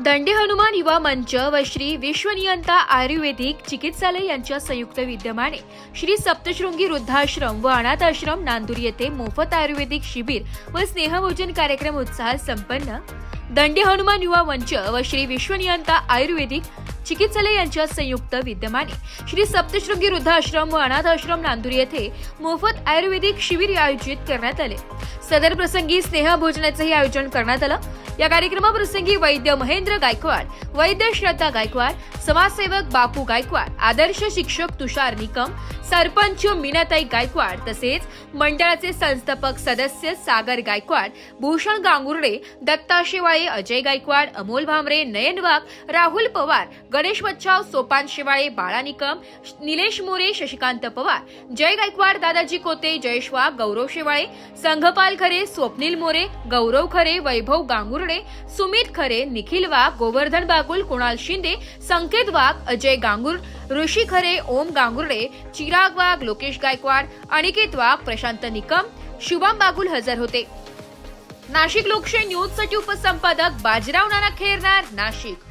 दंडी हनुमान युवा मंच व श्री विश्वनियंता आयुर्वेदिक चिकित्सालय यांच्या संयुक्त विद्यमाने श्री सप्तशृंगी वृद्धाश्रम व अनाथ आश्रम नांदुर येथे मोफत आयुर्वेदिक शिबिर व स्नेहभोजन कार्यक्रम उत्साहात संपन्न। दंडी हनुमान युवा मंच व श्री विश्वनियंता आयुर्वेदिक चिकित्सालय यांच्या संयुक्त विद्यमाने श्री सप्तशृंगी वृद्धाश्रम व अनाथ आश्रम नांदुर येथे मोफत आयुर्वेदिक शिबिर आयोजित करण्यात आले। सदर प्रसंगी स्नेहभोजनाचेही आयोजन करण्यात आले। या कार्यक्रमाप्रसंगी वैद्य महेंद्र गायकवाड, वैद्य श्रद्धा गायकवाड, समाजसेवक बापू गायकवाड, आदर्श शिक्षक तुषार निकम, सरपंच मीनाताई गायकवाड तसेच मंडळाचे संस्थापक सदस्य सागर गायकवाड, भूषण गांगुर्डे, दत्ता शेवाळे, अजय गायकवाड, अमोल भामरे, नयन वाघ, राहुल पवार, गणेश बच्चाव, सोपान शेवाळे, बाळा निकम, निलेश मोरे, शशिकांत पवार, जय गायकवाड, दादाजी कोते, जयेश वाघ, गौरव शेवाळे, संघपाल खरे, स्वप्नील मोरे, गौरव खरे, वैभव गांगुर्डे, सुमित खरे, निखिल वाघ, गोवर्धन बागुल, कुणाल शिंदे, संकेत वाघ, अजय गांगुर, ऋषी खरे, ओम गांगुर्डे, चिराग वाघ, लोकेश गायकवाड, अनिकेत वाघ, प्रशांत निकम, शुभम बागुल हजर होते। नाशिक लोकशाही न्यूज साठी उपसंपादक बाजीराव नाना खेरनार, नाशिक।